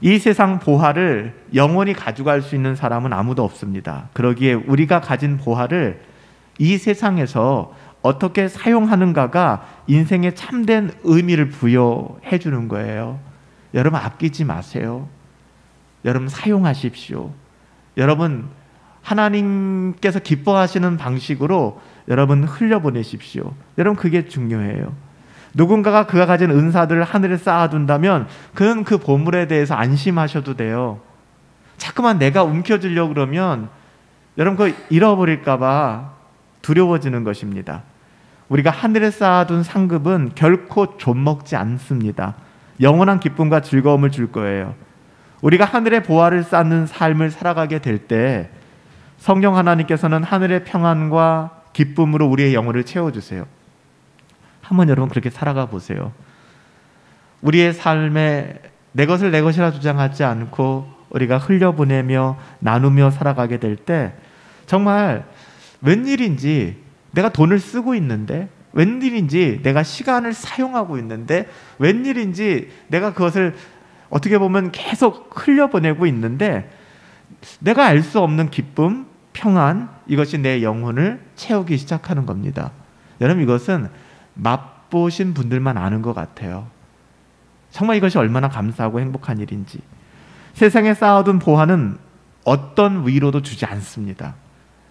이 세상 보화를 영원히 가져갈 수 있는 사람은 아무도 없습니다. 그러기에 우리가 가진 보화를 이 세상에서 어떻게 사용하는가가 인생에 참된 의미를 부여해 주는 거예요. 여러분, 아끼지 마세요. 여러분, 사용하십시오. 여러분, 하나님께서 기뻐하시는 방식으로 여러분 흘려보내십시오. 여러분, 그게 중요해요. 누군가가 그가 가진 은사들을 하늘에 쌓아둔다면 그는 그 보물에 대해서 안심하셔도 돼요. 자꾸만 내가 움켜쥐려고 그러면 여러분 그거 잃어버릴까 봐 두려워지는 것입니다. 우리가 하늘에 쌓아둔 상급은 결코 좀먹지 않습니다. 영원한 기쁨과 즐거움을 줄 거예요. 우리가 하늘의 보화를 쌓는 삶을 살아가게 될 때 성경 하나님께서는 하늘의 평안과 기쁨으로 우리의 영혼을 채워주세요. 한번 여러분 그렇게 살아가 보세요. 우리의 삶에 내 것을 내 것이라 주장하지 않고 우리가 흘려보내며 나누며 살아가게 될 때 정말 웬일인지 내가 돈을 쓰고 있는데, 웬일인지 내가 시간을 사용하고 있는데, 웬일인지 내가 그것을 어떻게 보면 계속 흘려보내고 있는데 내가 알 수 없는 기쁨, 평안, 이것이 내 영혼을 채우기 시작하는 겁니다. 여러분 이것은 맛보신 분들만 아는 것 같아요. 정말 이것이 얼마나 감사하고 행복한 일인지. 세상에 쌓아둔 보화는 어떤 위로도 주지 않습니다.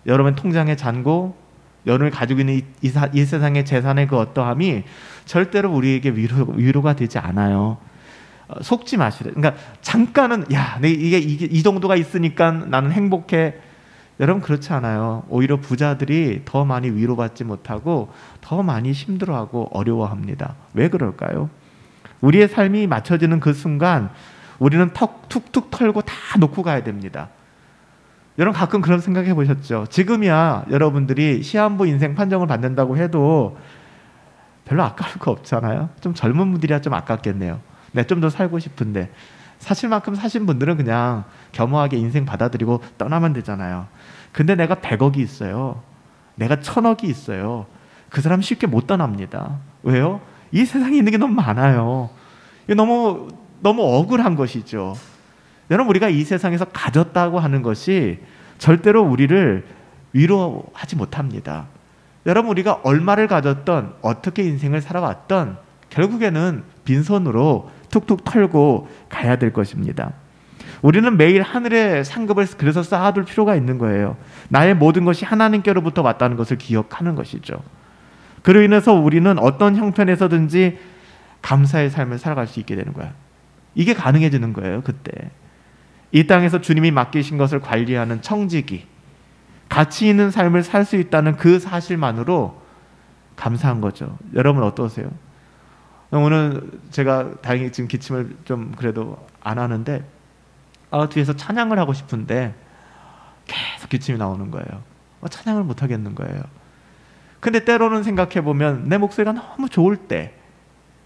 여러분 통장의 잔고, 여러분이 가지고 있는 이 세상의 재산의 그 어떠함이 절대로 우리에게 위로가 되지 않아요. 속지 마시래. 그러니까 잠깐은 이게 이 정도가 있으니까 나는 행복해. 여러분 그렇지 않아요. 오히려 부자들이 더 많이 위로받지 못하고 더 많이 힘들어하고 어려워합니다. 왜 그럴까요? 우리의 삶이 맞춰지는 그 순간 우리는 툭툭 털고 다 놓고 가야 됩니다. 여러분 가끔 그런 생각해 보셨죠? 지금이야 여러분들이 시한부 인생 판정을 받는다고 해도 별로 아까울 거 없잖아요. 좀 젊은 분들이야 좀 아깝겠네요. 네, 좀 더 살고 싶은데 사실 만큼 사신 분들은 그냥 겸허하게 인생 받아들이고 떠나면 되잖아요. 근데 내가 100억이 있어요. 내가 1000억이 있어요. 그 사람 쉽게 못 떠납니다. 왜요? 이 세상에 있는 게 너무 많아요. 이게 너무 억울한 것이죠. 여러분 우리가 이 세상에서 가졌다고 하는 것이 절대로 우리를 위로하지 못합니다. 여러분 우리가 얼마를 가졌던 어떻게 인생을 살아왔던 결국에는 빈손으로 툭툭 털고 가야 될 것입니다. 우리는 매일 하늘의 상급을 그래서 쌓아둘 필요가 있는 거예요. 나의 모든 것이 하나님께로부터 왔다는 것을 기억하는 것이죠. 그로 인해서 우리는 어떤 형편에서든지 감사의 삶을 살아갈 수 있게 되는 거야. 이게 가능해지는 거예요. 그때 이 땅에서 주님이 맡기신 것을 관리하는 청지기, 가치 있는 삶을 살 수 있다는 그 사실만으로 감사한 거죠. 여러분 어떠세요? 오늘 제가 다행히 지금 기침을 좀 그래도 안 하는데 뒤에서 찬양을 하고 싶은데 계속 기침이 나오는 거예요. 찬양을 못 하겠는 거예요. 근데 때로는 생각해보면 내 목소리가 너무 좋을 때,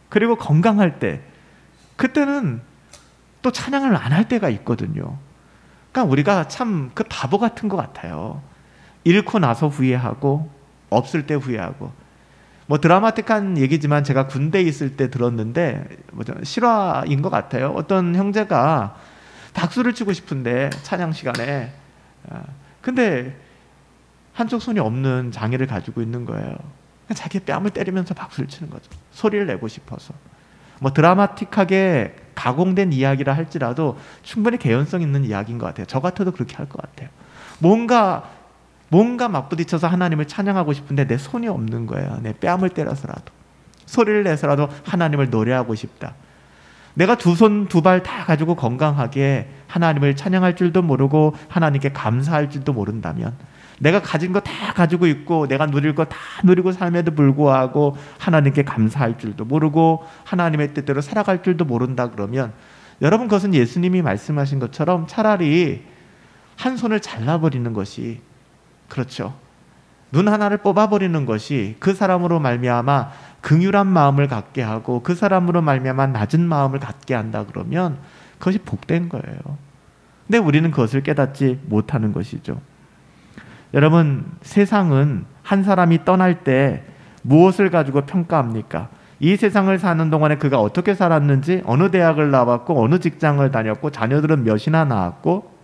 그리고 건강할 때, 그때는 또 찬양을 안 할 때가 있거든요. 그러니까 우리가 참 그 바보 같은 것 같아요. 잃고 나서 후회하고 없을 때 후회하고. 뭐 드라마틱한 얘기지만 제가 군대에 있을 때 들었는데 실화인 것 같아요. 어떤 형제가 박수를 치고 싶은데 찬양 시간에 근데 한쪽 손이 없는 장애를 가지고 있는 거예요. 자기 뺨을 때리면서 박수를 치는 거죠. 소리를 내고 싶어서. 뭐 드라마틱하게 가공된 이야기라 할지라도 충분히 개연성 있는 이야기인 것 같아요. 저 같아도 그렇게 할 것 같아요. 뭔가 맞부딪혀서 하나님을 찬양하고 싶은데 내 손이 없는 거예요. 내 뺨을 때려서라도 소리를 내서라도 하나님을 노래하고 싶다. 내가 두 손 두 발 다 가지고 건강하게 하나님을 찬양할 줄도 모르고 하나님께 감사할 줄도 모른다면, 내가 가진 거 다 가지고 있고 내가 누릴 거 다 누리고 삶에도 불구하고 하나님께 감사할 줄도 모르고 하나님의 뜻대로 살아갈 줄도 모른다 그러면, 여러분 그것은 예수님이 말씀하신 것처럼 차라리 한 손을 잘라버리는 것이, 그렇죠, 눈 하나를 뽑아버리는 것이 그 사람으로 말미암아 긍휼한 마음을 갖게 하고 그 사람으로 말미암아 낮은 마음을 갖게 한다 그러면 그것이 복된 거예요. 근데 우리는 그것을 깨닫지 못하는 것이죠. 여러분 세상은 한 사람이 떠날 때 무엇을 가지고 평가합니까? 이 세상을 사는 동안에 그가 어떻게 살았는지, 어느 대학을 나왔고 어느 직장을 다녔고 자녀들은 몇이나 낳았고,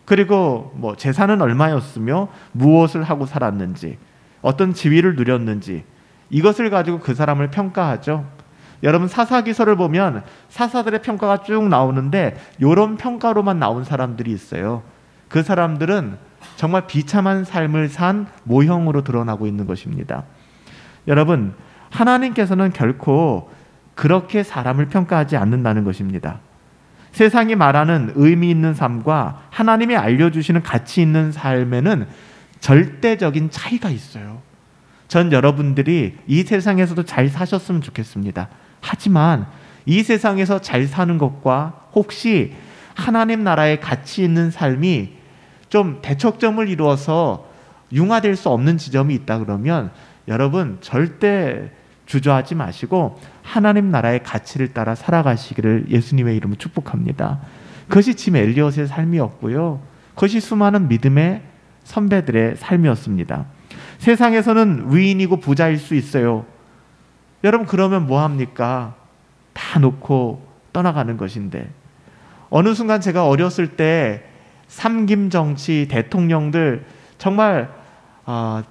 그리고 뭐 재산은 얼마였으며 무엇을 하고 살았는지, 어떤 지위를 누렸는지, 이것을 가지고 그 사람을 평가하죠. 여러분 사사기서를 보면 사사들의 평가가 쭉 나오는데 이런 평가로만 나온 사람들이 있어요. 그 사람들은 정말 비참한 삶을 산 모형으로 드러나고 있는 것입니다. 여러분 하나님께서는 결코 그렇게 사람을 평가하지 않는다는 것입니다. 세상이 말하는 의미 있는 삶과 하나님이 알려주시는 가치 있는 삶에는 절대적인 차이가 있어요. 전 여러분들이 이 세상에서도 잘 사셨으면 좋겠습니다. 하지만 이 세상에서 잘 사는 것과 혹시 하나님 나라의 가치 있는 삶이 좀 대척점을 이루어서 융화될 수 없는 지점이 있다 그러면 여러분 절대 주저하지 마시고 하나님 나라의 가치를 따라 살아가시기를 예수님의 이름으로 축복합니다. 그것이 짐 엘리엇의 삶이었고요. 그것이 수많은 믿음의 선배들의 삶이었습니다. 세상에서는 위인이고 부자일 수 있어요. 여러분 그러면 뭐합니까? 다 놓고 떠나가는 것인데, 어느 순간 제가 어렸을 때 삼김정치 대통령들 정말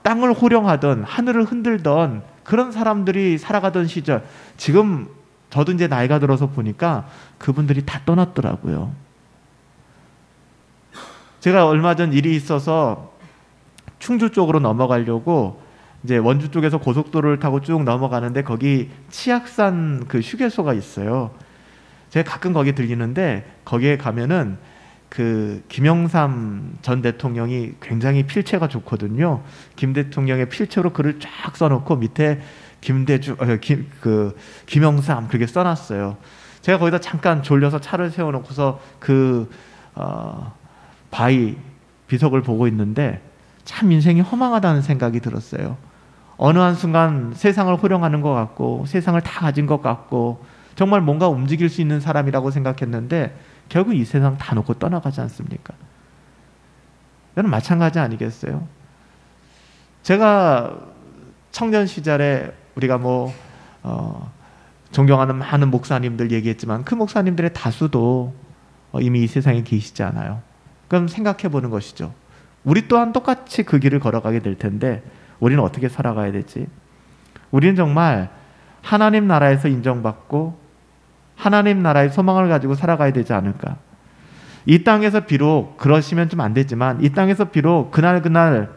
땅을 호령하던 하늘을 흔들던 그런 사람들이 살아가던 시절, 지금 저도 이제 나이가 들어서 보니까 그분들이 다 떠났더라고요. 제가 얼마 전 일이 있어서 충주 쪽으로 넘어가려고 이제 원주 쪽에서 고속도로를 타고 쭉 넘어가는데 거기 치악산 그 휴게소가 있어요. 제가 가끔 거기 들리는데 거기에 가면은 그 김영삼 전 대통령이 굉장히 필체가 좋거든요. 김 대통령의 필체로 글을 쫙 써놓고 밑에 김영삼 그렇게 써놨어요. 제가 거기다 잠깐 졸려서 차를 세워놓고서 그 바위 비석을 보고 있는데 참 인생이 허망하다는 생각이 들었어요. 어느 한순간 세상을 호령하는 것 같고 세상을 다 가진 것 같고 정말 뭔가 움직일 수 있는 사람이라고 생각했는데 결국 이 세상 다 놓고 떠나가지 않습니까? 여러분 마찬가지 아니겠어요? 제가 청년 시절에 우리가 존경하는 많은 목사님들 얘기했지만 그 목사님들의 다수도 이미 이 세상에 계시지 않아요. 그럼 생각해 보는 것이죠. 우리 또한 똑같이 그 길을 걸어가게 될 텐데 우리는 어떻게 살아가야 되지? 우리는 정말 하나님 나라에서 인정받고 하나님 나라의 소망을 가지고 살아가야 되지 않을까? 이 땅에서 비록 그러시면 좀 안 되지만 이 땅에서 비록 그날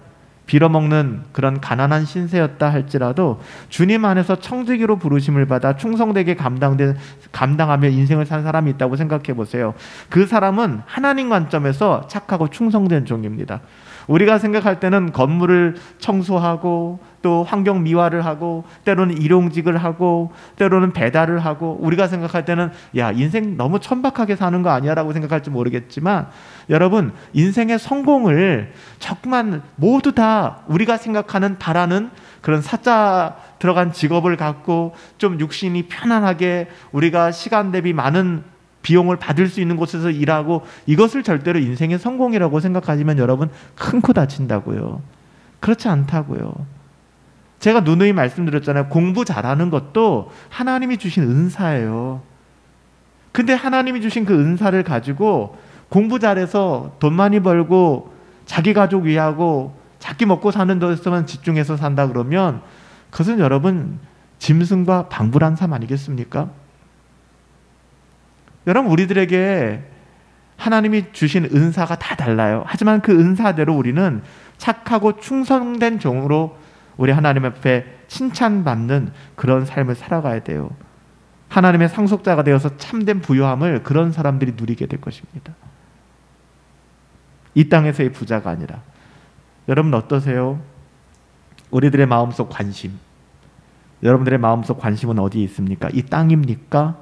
빌어먹는 그런 가난한 신세였다 할지라도 주님 안에서 청지기로 부르심을 받아 충성되게 감당하며 인생을 산 사람이 있다고 생각해 보세요. 그 사람은 하나님 관점에서 착하고 충성된 종입니다. 우리가 생각할 때는 건물을 청소하고 또 환경 미화를 하고 때로는 일용직을 하고 때로는 배달을 하고 우리가 생각할 때는 야 인생 너무 천박하게 사는 거 아니야 라고 생각할지 모르겠지만 여러분 인생의 성공을 조금만 모두 다 우리가 생각하는 바라는 그런 사자 들어간 직업을 갖고 좀 육신이 편안하게 우리가 시간 대비 많은 비용을 받을 수 있는 곳에서 일하고 이것을 절대로 인생의 성공이라고 생각하시면 여러분 큰 코 다친다고요. 그렇지 않다고요. 제가 누누이 말씀드렸잖아요. 공부 잘하는 것도 하나님이 주신 은사예요. 근데 하나님이 주신 그 은사를 가지고 공부 잘해서 돈 많이 벌고 자기 가족 위하고 자기 먹고 사는 데서만 집중해서 산다 그러면 그것은 여러분 짐승과 방불한 삶 아니겠습니까? 여러분 우리들에게 하나님이 주신 은사가 다 달라요. 하지만 그 은사대로 우리는 착하고 충성된 종으로 우리 하나님 앞에 칭찬받는 그런 삶을 살아가야 돼요. 하나님의 상속자가 되어서 참된 부요함을 그런 사람들이 누리게 될 것입니다. 이 땅에서의 부자가 아니라. 여러분 어떠세요? 우리들의 마음속 관심, 여러분들의 마음속 관심은 어디에 있습니까? 이 땅입니까?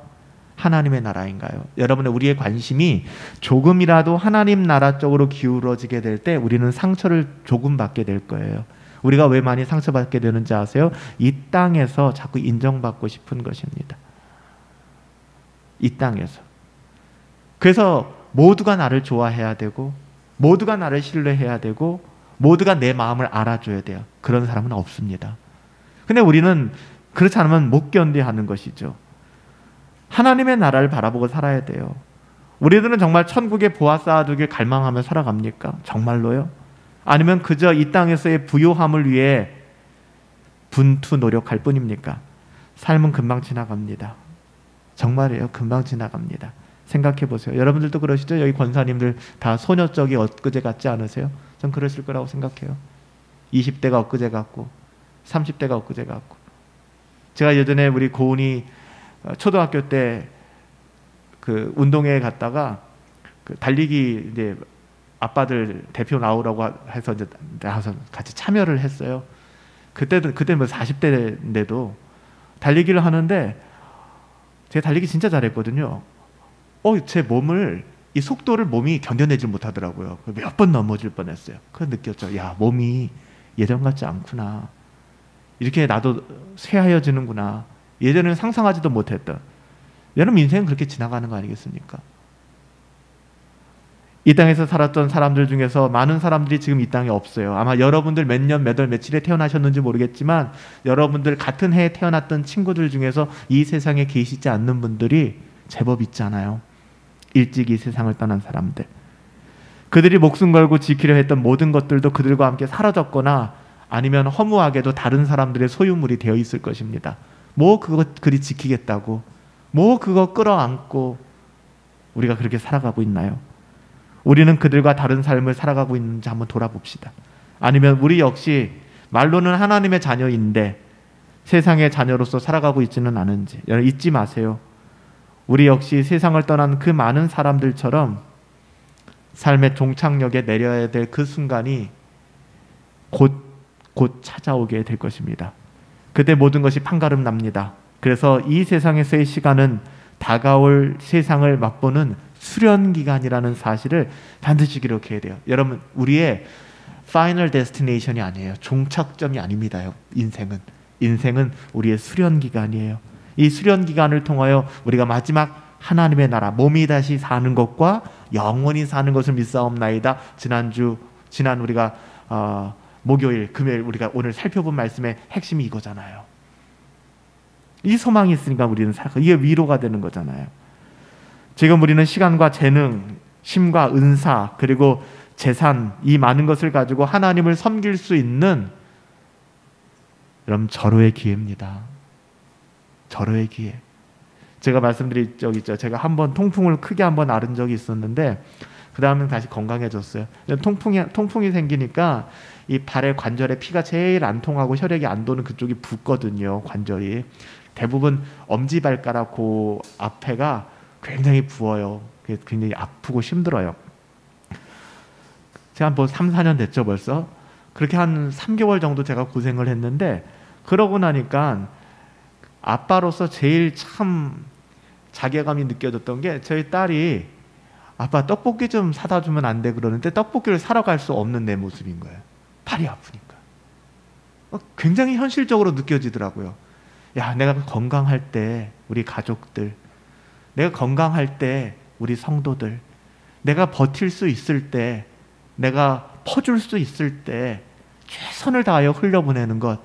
하나님의 나라인가요? 여러분의 우리의 관심이 조금이라도 하나님 나라 쪽으로 기울어지게 될 때 우리는 상처를 조금 받게 될 거예요. 우리가 왜 많이 상처받게 되는지 아세요? 이 땅에서 자꾸 인정받고 싶은 것입니다. 이 땅에서. 그래서 모두가 나를 좋아해야 되고 모두가 나를 신뢰해야 되고 모두가 내 마음을 알아줘야 돼요. 그런 사람은 없습니다. 근데 우리는 그렇지 않으면 못 견뎌하는 것이죠. 하나님의 나라를 바라보고 살아야 돼요. 우리들은 정말 천국에 보아 쌓아두길 갈망하며 살아갑니까? 정말로요? 아니면 그저 이 땅에서의 부요함을 위해 분투 노력할 뿐입니까? 삶은 금방 지나갑니다. 정말이에요. 금방 지나갑니다. 생각해 보세요. 여러분들도 그러시죠? 여기 권사님들 다 소녀적이 엊그제 같지 않으세요? 전 그러실 거라고 생각해요. 20대가 엊그제 같고 30대가 엊그제 같고. 제가 예전에 우리 고은이 초등학교 때 그 운동회에 갔다가 그 달리기 이제 아빠들 대표 나오라고 해서 이제 나와서 같이 참여를 했어요. 그때 뭐 40대인데도 달리기를 하는데 제가 달리기 진짜 잘했거든요. 제 몸을 이 속도를 몸이 견뎌내지 못하더라고요. 몇 번 넘어질 뻔했어요. 그거 느꼈죠. 야, 몸이 예전 같지 않구나. 이렇게 나도 쇠하여지는구나. 예전에는 상상하지도 못했던. 여러분 인생은 그렇게 지나가는 거 아니겠습니까? 이 땅에서 살았던 사람들 중에서 많은 사람들이 지금 이 땅에 없어요. 아마 여러분들 몇 년, 몇 월, 며칠에 태어나셨는지 모르겠지만 여러분들 같은 해에 태어났던 친구들 중에서 이 세상에 계시지 않는 분들이 제법 있잖아요. 일찍 이 세상을 떠난 사람들. 그들이 목숨 걸고 지키려 했던 모든 것들도 그들과 함께 사라졌거나 아니면 허무하게도 다른 사람들의 소유물이 되어 있을 것입니다. 뭐 그거 그리 지키겠다고, 뭐 그거 끌어안고 우리가 그렇게 살아가고 있나요? 우리는 그들과 다른 삶을 살아가고 있는지 한번 돌아봅시다. 아니면 우리 역시 말로는 하나님의 자녀인데 세상의 자녀로서 살아가고 있지는 않은지. 여러분 잊지 마세요. 우리 역시 세상을 떠난 그 많은 사람들처럼 삶의 종착역에 내려야 될 그 순간이 곧 찾아오게 될 것입니다. 그때 모든 것이 판가름 납니다. 그래서 이 세상에서의 시간은 다가올 세상을 맛보는 수련기간이라는 사실을 반드시 기록해야 돼요. 여러분 우리의 파이널 데스티네이션이 아니에요. 종착점이 아닙니다. 인생은 우리의 수련기간이에요. 이 수련기간을 통하여 우리가 마지막 하나님의 나라 몸이 다시 사는 것과 영원히 사는 것을 믿사옵나이다. 지난 우리가 목요일 금요일 우리가 오늘 살펴본 말씀의 핵심이 이거잖아요. 이 소망이 있으니까 우리는 이게 위로가 되는 거잖아요. 지금 우리는 시간과 재능, 힘과 은사 그리고 재산 이 많은 것을 가지고 하나님을 섬길 수 있는 여러분 절호의 기회입니다. 절호의 기회. 제가 말씀드린 적 있죠. 제가 한번 통풍을 크게 한번 앓은 적이 있었는데 그 다음에 다시 건강해졌어요. 통풍이 생기니까 이 발의 관절에 피가 제일 안 통하고 혈액이 안 도는 그쪽이 붓거든요. 관절이. 대부분 엄지발가락 그 앞에가 굉장히 부어요. 굉장히 아프고 힘들어요. 제가 한 3, 4년 됐죠 벌써. 그렇게 한 3개월 정도 제가 고생을 했는데 그러고 나니까 아빠로서 제일 참 자괴감이 느껴졌던 게 저희 딸이 아빠 떡볶이 좀 사다 주면 안 돼 그러는데 떡볶이를 사러 갈 수 없는 내 모습인 거예요. 발이 아프니까. 굉장히 현실적으로 느껴지더라고요. 야, 내가 건강할 때 우리 가족들, 내가 건강할 때 우리 성도들, 내가 버틸 수 있을 때, 내가 퍼줄 수 있을 때 최선을 다하여 흘려보내는 것,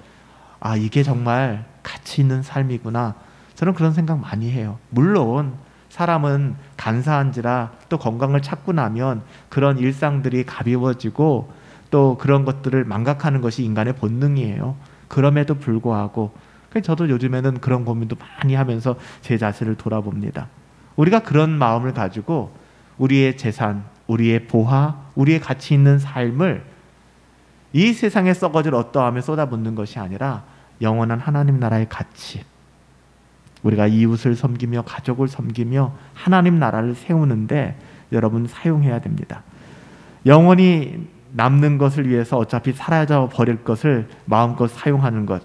아 이게 정말 가치 있는 삶이구나. 저는 그런 생각 많이 해요. 물론 사람은 간사한지라 또 건강을 찾고 나면 그런 일상들이 가벼워지고 또 그런 것들을 망각하는 것이 인간의 본능이에요. 그럼에도 불구하고 저도 요즘에는 그런 고민도 많이 하면서 제 자신을 돌아봅니다. 우리가 그런 마음을 가지고 우리의 재산, 우리의 보화, 우리의 가치 있는 삶을 이 세상에 썩어질 어떠함에 쏟아붓는 것이 아니라 영원한 하나님 나라의 가치, 우리가 이웃을 섬기며 가족을 섬기며 하나님 나라를 세우는데 여러분 사용해야 됩니다. 영원히 남는 것을 위해서 어차피 사라져 버릴 것을 마음껏 사용하는 것,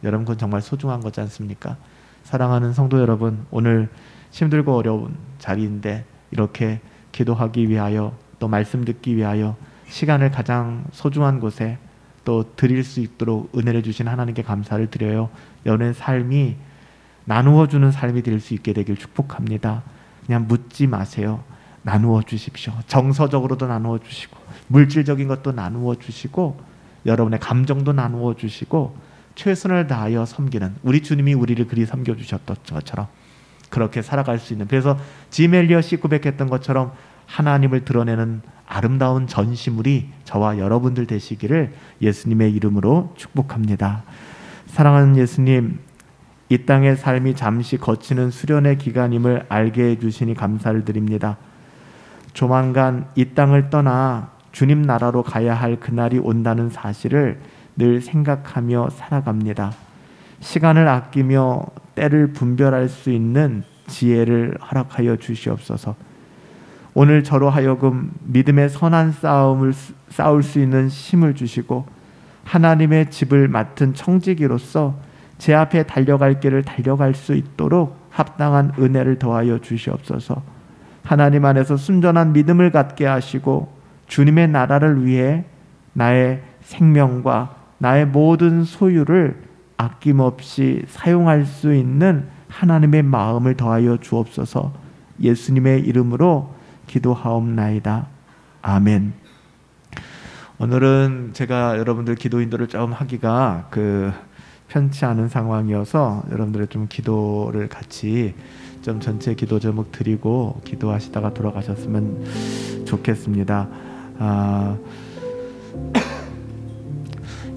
여러분 그건 정말 소중한 거지 않습니까? 사랑하는 성도 여러분, 오늘 힘들고 어려운 자리인데 이렇게 기도하기 위하여 또 말씀 듣기 위하여 시간을 가장 소중한 곳에 또 드릴 수 있도록 은혜를 주신 하나님께 감사를 드려요. 여러분의 삶이 나누어 주는 삶이 될 수 있게 되길 축복합니다. 그냥 묻지 마세요. 나누어 주십시오. 정서적으로도 나누어 주시고 물질적인 것도 나누어 주시고 여러분의 감정도 나누어 주시고 최선을 다하여 섬기는 우리 주님이 우리를 그리 섬겨주셨던 것처럼 그렇게 살아갈 수 있는, 그래서 짐 엘리엇이 고백했던 것처럼 하나님을 드러내는 아름다운 전시물이 저와 여러분들 되시기를 예수님의 이름으로 축복합니다. 사랑하는 예수님, 이 땅의 삶이 잠시 거치는 수련의 기간임을 알게 해주시니 감사를 드립니다. 조만간 이 땅을 떠나 주님 나라로 가야 할 그날이 온다는 사실을 늘 생각하며 살아갑니다. 시간을 아끼며 때를 분별할 수 있는 지혜를 허락하여 주시옵소서. 오늘 저로 하여금 믿음의 선한 싸움을 싸울 수 있는 힘을 주시고 하나님의 집을 맡은 청지기로서 제 앞에 달려갈 길을 달려갈 수 있도록 합당한 은혜를 더하여 주시옵소서. 하나님 안에서 순전한 믿음을 갖게 하시고 주님의 나라를 위해 나의 생명과 나의 모든 소유를 아낌없이 사용할 수 있는 하나님의 마음을 더하여 주옵소서. 예수님의 이름으로 기도하옵나이다. 아멘. 오늘은 제가 여러분들 기도 인도를 좀 하기가 편치 않은 상황이어서 여러분들의 좀 기도를 같이 좀 전체 기도 제목 드리고 기도하시다가 돌아가셨으면 좋겠습니다.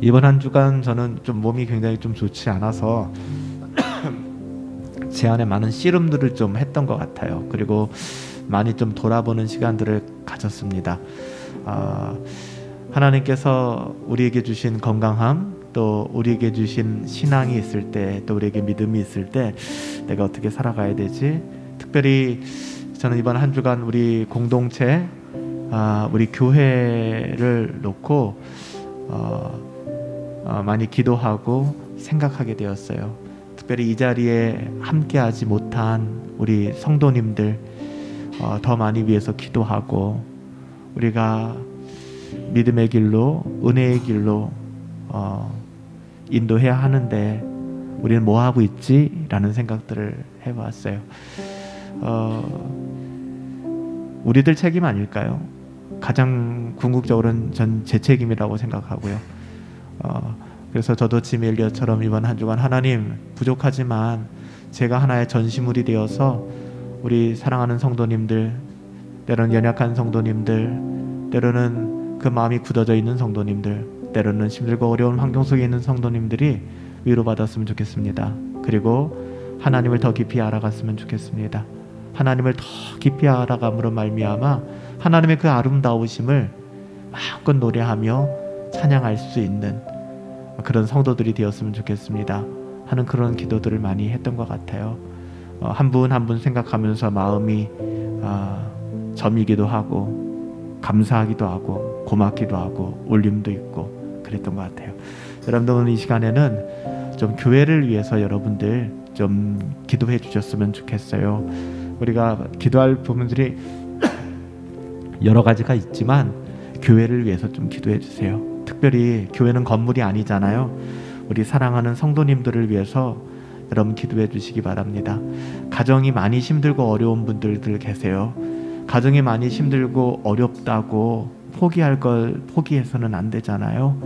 이번 한 주간 저는 좀 몸이 굉장히 좀 좋지 않아서 제 안에 많은 씨름들을 좀 했던 것 같아요. 그리고 많이 좀 돌아보는 시간들을 가졌습니다. 하나님께서 우리에게 주신 건강함, 또 우리에게 주신 신앙이 있을 때, 또 우리에게 믿음이 있을 때 내가 어떻게 살아가야 되지? 특별히 저는 이번 한 주간 우리 공동체, 우리 교회를 놓고 많이 기도하고 생각하게 되었어요. 특별히 이 자리에 함께하지 못한 우리 성도님들 더 많이 위해서 기도하고 우리가 믿음의 길로, 은혜의 길로 인도해야 하는데 우리는 뭐 하고 있지? 라는 생각들을 해봤어요. 우리들 책임 아닐까요? 가장 궁극적으로는 전 제 책임이라고 생각하고요. 그래서 저도 짐 엘리엇처럼 이번 한 주간 하나님, 부족하지만 제가 하나의 전시물이 되어서 우리 사랑하는 성도님들, 때로는 연약한 성도님들, 때로는 그 마음이 굳어져 있는 성도님들, 때로는 힘들고 어려운 환경 속에 있는 성도님들이 위로받았으면 좋겠습니다. 그리고 하나님을 더 깊이 알아갔으면 좋겠습니다. 하나님을 더 깊이 알아감으로 말미암아 하나님의 그 아름다우심을 마음껏 노래하며 찬양할 수 있는 그런 성도들이 되었으면 좋겠습니다 하는 그런 기도들을 많이 했던 것 같아요. 한 분 한 분 생각하면서 마음이 저미기도 하고 감사하기도 하고 고맙기도 하고 울림도 있고 그랬던 것 같아요. 여러분들 이 시간에는 좀 교회를 위해서 여러분들 좀 기도해 주셨으면 좋겠어요. 우리가 기도할 부분들이 여러 가지가 있지만 교회를 위해서 좀 기도해 주세요. 특별히 교회는 건물이 아니잖아요. 우리 사랑하는 성도님들을 위해서 여러분 기도해 주시기 바랍니다. 가정이 많이 힘들고 어려운 분들들 계세요. 가정이 많이 힘들고 어렵다고 포기할 걸 포기해서는 안 되잖아요.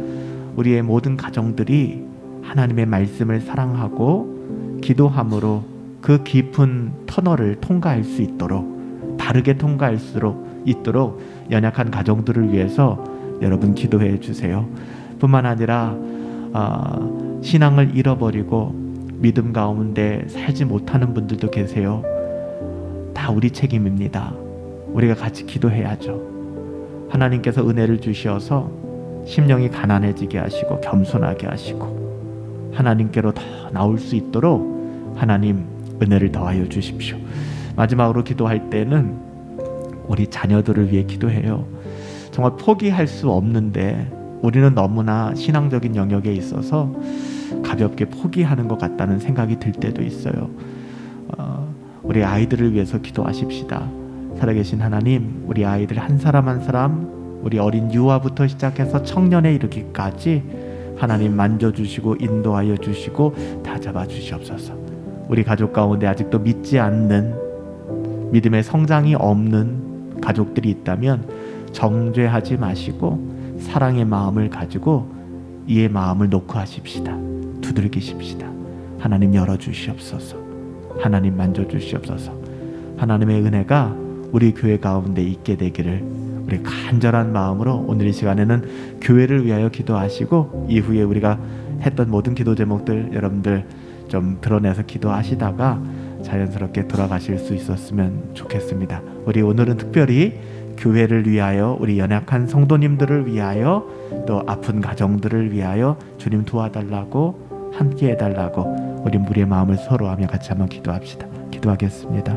우리의 모든 가정들이 하나님의 말씀을 사랑하고 기도함으로 그 깊은 터널을 통과할 수 있도록, 바르게 통과할 수 있도록 연약한 가정들을 위해서 여러분 기도해 주세요. 뿐만 아니라 신앙을 잃어버리고 믿음 가운데 살지 못하는 분들도 계세요. 다 우리 책임입니다. 우리가 같이 기도해야죠. 하나님께서 은혜를 주시어서 심령이 가난해지게 하시고 겸손하게 하시고 하나님께로 더 나올 수 있도록 하나님 은혜를 더하여 주십시오. 마지막으로 기도할 때는 우리 자녀들을 위해 기도해요. 정말 포기할 수 없는데 우리는 너무나 신앙적인 영역에 있어서 가볍게 포기하는 것 같다는 생각이 들 때도 있어요. 우리 아이들을 위해서 기도하십시다. 살아계신 하나님, 우리 아이들 한 사람 한 사람, 우리 어린 유아부터 시작해서 청년에 이르기까지 하나님 만져주시고 인도하여 주시고 다잡아 주시옵소서. 우리 가족 가운데 아직도 믿지 않는, 믿음의 성장이 없는 가족들이 있다면 정죄하지 마시고 사랑의 마음을 가지고 이의 마음을 놓고 하십시다. 두들기십시다. 하나님 열어주시옵소서. 하나님 만져주시옵소서. 하나님의 은혜가 우리 교회 가운데 있게 되기를 우리 간절한 마음으로 오늘 이 시간에는 교회를 위하여 기도하시고 이후에 우리가 했던 모든 기도 제목들 여러분들 좀 드러내서 기도하시다가 자연스럽게 돌아가실 수 있었으면 좋겠습니다. 우리 오늘은 특별히 교회를 위하여, 우리 연약한 성도님들을 위하여, 또 아픈 가정들을 위하여 주님 도와달라고, 함께 해달라고 우리 우리의 마음을 서로 하며 같이 한번 기도합시다. 기도하겠습니다.